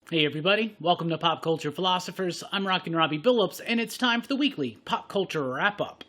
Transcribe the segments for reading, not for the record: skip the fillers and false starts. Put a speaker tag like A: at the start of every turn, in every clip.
A: Hey everybody, welcome to Pop Culture Philosophers. I'm Rockin Robbie Billups, and it's time for the weekly Pop Culture Wrap-Up.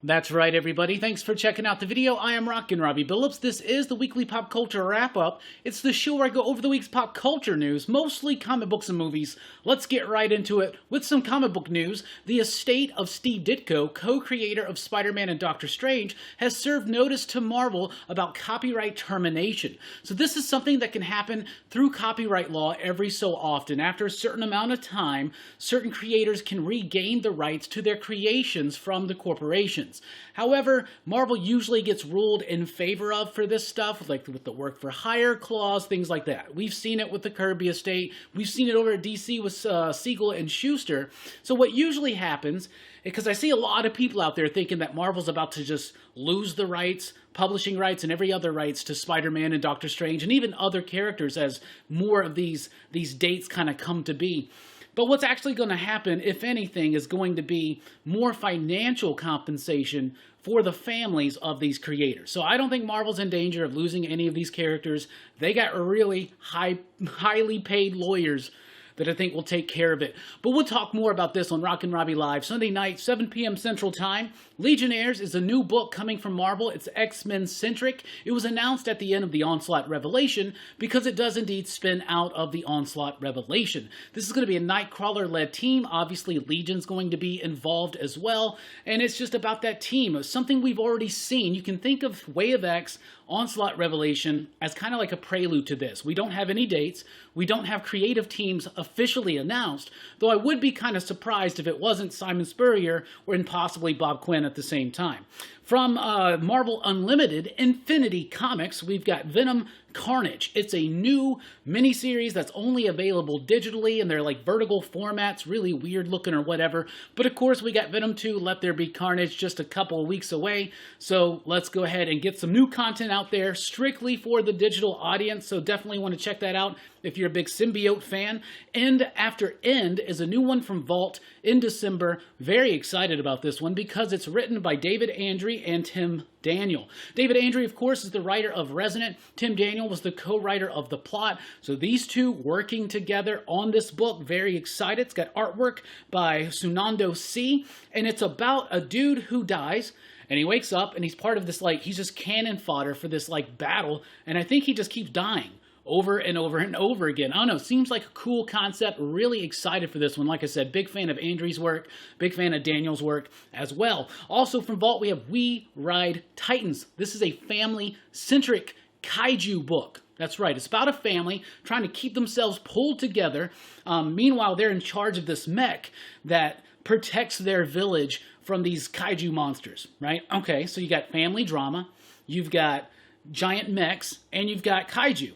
A: That's right, everybody. Thanks for checking out the video. I am Rockin Robbie Billups. This is the weekly Pop Culture Wrap-Up. It's the show where I go over the week's pop culture news, mostly comic books and movies. Let's get right into it with some comic book news. The estate of Steve Ditko, co-creator of Spider-Man and Doctor Strange, has served notice to Marvel about copyright termination. So this is something that can happen through copyright law every so often. After a certain amount of time, certain creators can regain the rights to their creations from the corporations. However, Marvel usually gets ruled in favor of for this stuff, like with the work for hire clause, things like that. We've seen it with the Kirby estate. We've seen it over at DC with Siegel and Schuster. So what usually happens, because I see a lot of people out there thinking that Marvel's about to just lose the rights, publishing rights, and every other rights to Spider-Man and Doctor Strange, and even other characters as more of these dates kind of come to be. But what's actually going to happen, if anything, is going to be more financial compensation for the families of these creators. So I don't think Marvel's in danger of losing any of these characters. They got really highly paid lawyers that I think will take care of it. But we'll talk more about this on Rockin Robbie Live, Sunday night, 7 p.m. Central Time. Legionnaires is a new book coming from Marvel. It's X-Men-centric. It was announced at the end of the Onslaught Revelation because it does indeed spin out of the Onslaught Revelation. This is going to be a Nightcrawler-led team. Obviously, Legion's going to be involved as well, and it's just about that team. It's something we've already seen. You can think of Way of X, Onslaught Revelation as kind of like a prelude to this. We don't have any dates. We don't have creative teams officially announced, though I would be kind of surprised if it wasn't Simon Spurrier or possibly Bob Quinn at the same time. From Marvel Unlimited Infinity Comics, we've got Venom Carnage. It's a new miniseries that's only available digitally, and they're like vertical formats, really weird looking or whatever. But of course, we got Venom 2, Let There Be Carnage, just a couple of weeks away. So let's go ahead and get some new content out there strictly for the digital audience. So definitely want to check that out if you're a big Symbiote fan. End After End is a new one from Vault in December. Very excited about this one because it's written by David Andry and Tim Daniel. David Andry, of course, is the writer of Resonant. Tim Daniel was the co-writer of the plot. So these two working together on this book. Very excited. It's got artwork by Sunando C. And it's about a dude who dies. And he wakes up and he's part of this, he's just cannon fodder for this, battle. And I think he just keeps dying over and over and over again. I don't know, seems like a cool concept. Really excited for this one. Like I said, big fan of Andry's work, big fan of Daniel's work as well. Also from Vault, we have We Ride Titans. This is a family-centric kaiju book. That's right, it's about a family trying to keep themselves pulled together. Meanwhile, they're in charge of this mech that protects their village from these kaiju monsters, right? Okay, so you got family drama, you've got giant mechs, and you've got kaiju.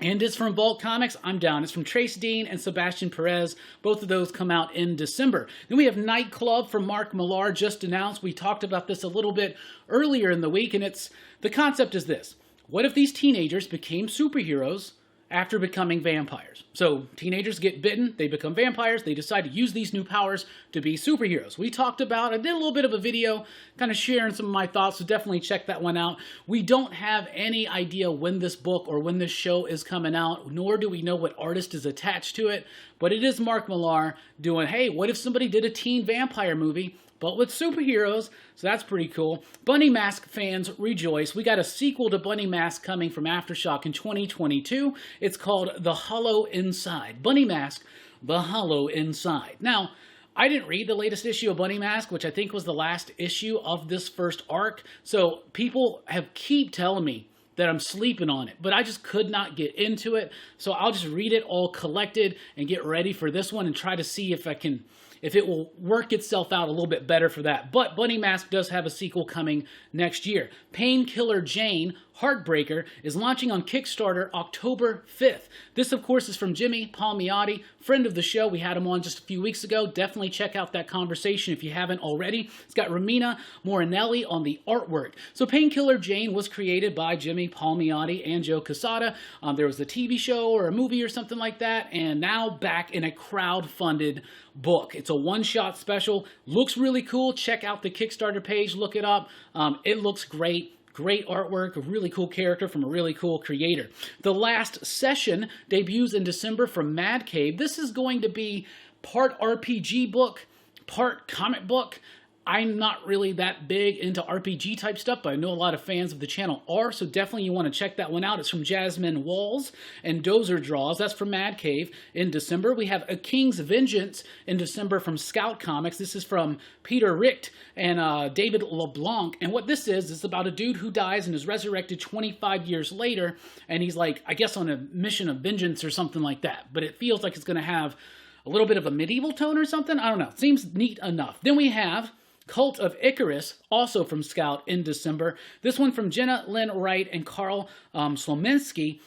A: And it's from Vault Comics. I'm down. It's from Trace Dean and Sebastian Perez. Both of those come out in December. Then we have Nightclub from Mark Millar, just announced. We talked about this a little bit earlier in the week, and the concept is this. What if these teenagers became superheroes after becoming vampires? So teenagers get bitten, they become vampires, they decide to use these new powers to be superheroes. We talked about, I did a little bit of a video kind of sharing some of my thoughts, so definitely check that one out. We don't have any idea when this book or when this show is coming out, nor do we know what artist is attached to it, but it is Mark Millar doing, hey, what if somebody did a teen vampire movie but with superheroes, so that's pretty cool. Bunny Mask fans rejoice. We got a sequel to Bunny Mask coming from Aftershock in 2022. It's called The Hollow Inside. Bunny Mask, The Hollow Inside. Now, I didn't read the latest issue of Bunny Mask, which I think was the last issue of this first arc, so people keep telling me that I'm sleeping on it, but I just could not get into it, so I'll just read it all collected and get ready for this one and try to see if it will work itself out a little bit better for that. But Bunny Mask does have a sequel coming next year. Painkiller Jane, Heartbreaker is launching on Kickstarter October 5th. This, of course, is from Jimmy Palmiotti, friend of the show. We had him on just a few weeks ago. Definitely check out that conversation if you haven't already. It's got Romina Morinelli on the artwork. So Painkiller Jane was created by Jimmy Palmiotti and Joe Quesada. There was a TV show or a movie or something like that, and now back in a crowd-funded book. It's a one-shot special. Looks really cool. Check out the Kickstarter page. Look it up. It looks great. Great artwork, a really cool character from a really cool creator. The Last Session debuts in December from Mad Cave. This is going to be part RPG book, part comic book. I'm not really that big into RPG type stuff, but I know a lot of fans of the channel are, so definitely you want to check that one out. It's from Jasmine Walls and Dozer Draws. That's from Mad Cave in December. We have A King's Vengeance in December from Scout Comics. This is from Peter Richt and David LeBlanc. And what this is about a dude who dies and is resurrected 25 years later, and he's like, I guess on a mission of vengeance or something like that. But it feels like it's going to have a little bit of a medieval tone or something. I don't know. Seems neat enough. Then we have Cult of Icarus, also from Scout in December. This one from Jenna Lynn Wright and Carl Slominski.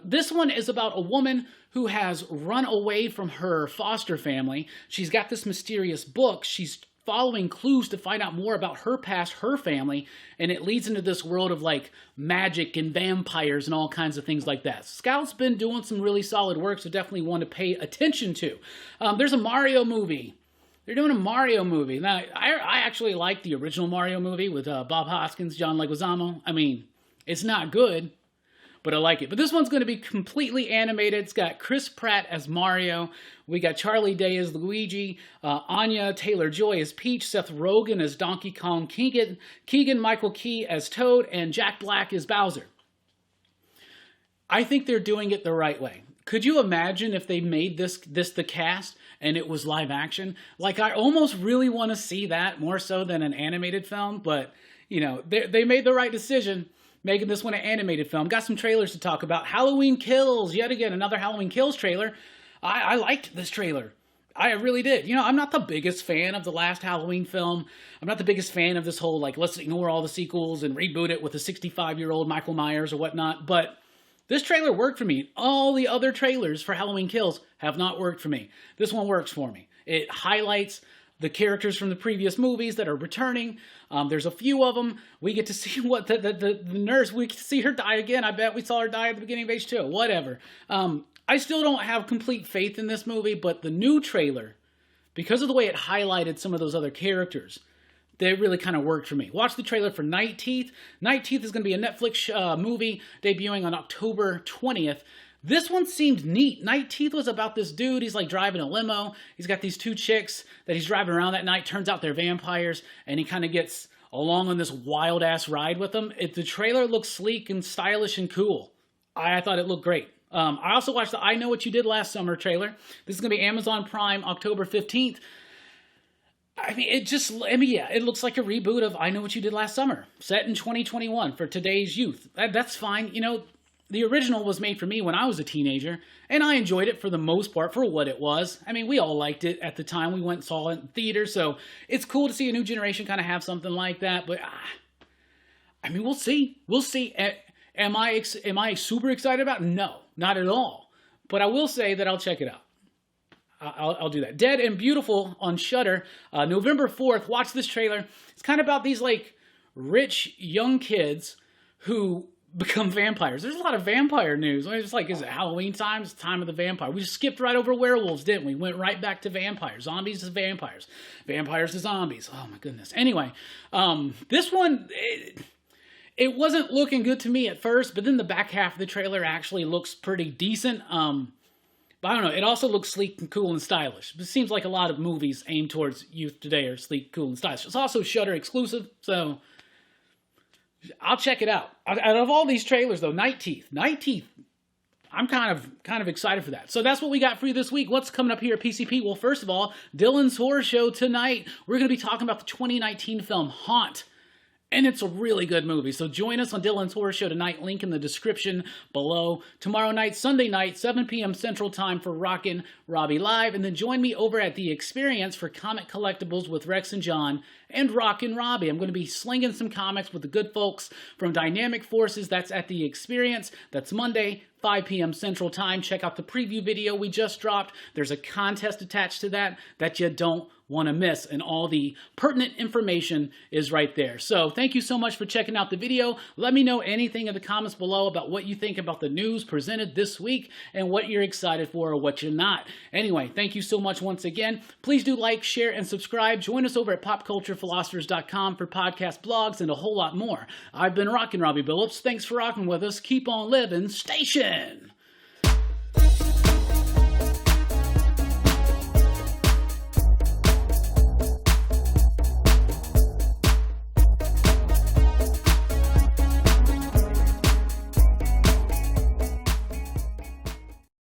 A: This one is about a woman who has run away from her foster family. She's got this mysterious book. She's following clues to find out more about her past, her family, and it leads into this world of like magic and vampires and all kinds of things like that. Scout's been doing some really solid work, so definitely one to pay attention to. There's a Mario movie. They're doing a Mario movie. Now, I actually like the original Mario movie with Bob Hoskins, John Leguizamo. I mean, it's not good, but I like it. But this one's going to be completely animated. It's got Chris Pratt as Mario. We got Charlie Day as Luigi, Anya Taylor-Joy as Peach, Seth Rogen as Donkey Kong, Keegan-Michael Key as Toad, and Jack Black as Bowser. I think they're doing it the right way. Could you imagine if they made this the cast and it was live action? Like, I almost really want to see that more so than an animated film, but, you know, they made the right decision making this one an animated film. Got some trailers to talk about. Halloween Kills, yet again, another Halloween Kills trailer. I liked this trailer. I really did. You know, I'm not the biggest fan of the last Halloween film. I'm not the biggest fan of this whole, like, let's ignore all the sequels and reboot it with a 65-year-old Michael Myers or whatnot, but this trailer worked for me. All the other trailers for Halloween Kills have not worked for me. This one works for me. It highlights the characters from the previous movies that are returning. There's a few of them. We get to see what the nurse, we get to see her die again. I bet we saw her die at the beginning of H2. Whatever. I still don't have complete faith in this movie, but the new trailer, because of the way it highlighted some of those other characters, they really kind of worked for me. Watch the trailer for Night Teeth. Night Teeth is going to be a Netflix movie debuting on October 20th. This one seemed neat. Night Teeth was about this dude. He's like driving a limo. He's got these two chicks that he's driving around that night. Turns out they're vampires, and he kind of gets along on this wild-ass ride with them. The trailer looks sleek and stylish and cool. I thought it looked great. I also watched the I Know What You Did Last Summer trailer. This is going to be Amazon Prime October 15th. I mean, yeah, it looks like a reboot of I Know What You Did Last Summer, set in 2021 for today's youth. That's fine. You know, the original was made for me when I was a teenager, and I enjoyed it for the most part for what it was. I mean, we all liked it at the time. We went and saw it in theater, so it's cool to see a new generation kind of have something like that, but, I mean, we'll see. We'll see. Am I super excited about it? No, not at all. But I will say that I'll check it out. I'll do that. Dead and Beautiful on Shudder, November 4th. Watch this trailer. It's kind of about these, like, rich young kids who become vampires. There's a lot of vampire news. It's like, is it Halloween time? It's time of the vampire. We just skipped right over werewolves, didn't we? Went right back to vampires. Zombies to vampires. Vampires to zombies. Oh, my goodness. Anyway, this one, it wasn't looking good to me at first, but then the back half of the trailer actually looks pretty decent. But I don't know, it also looks sleek and cool and stylish. It seems like a lot of movies aimed towards youth today are sleek, cool, and stylish. It's also Shudder exclusive, so I'll check it out. Out of all these trailers, though, Night Teeth, I'm kind of excited for that. So that's what we got for you this week. What's coming up here at PCP? Well, first of all, Dylan's Horror Show tonight. We're going to be talking about the 2019 film Haunt. And it's a really good movie. So join us on Dylan's Horror Show tonight. Link in the description below. Tomorrow night, Sunday night, 7 p.m. Central Time for Rockin Robbie Live. And then join me over at The Experience for Comic Collectibles with Rex and John and Rockin Robbie. I'm going to be slinging some comics with the good folks from Dynamic Forces. That's at The Experience. That's Monday, 5 p.m. Central Time. Check out the preview video we just dropped. There's a contest attached to that you don't want to miss, and all the pertinent information is right there. So thank you so much for checking out the video. Let me know anything in the comments below about what you think about the news presented this week and what you're excited for or what you're not. Anyway, thank you so much once again. Please do like, share, and subscribe. Join us over at popculturephilosophers.com for podcast blogs and a whole lot more. I've been Rockin Robbie Billups. Thanks for rocking with us. Keep on living. Station!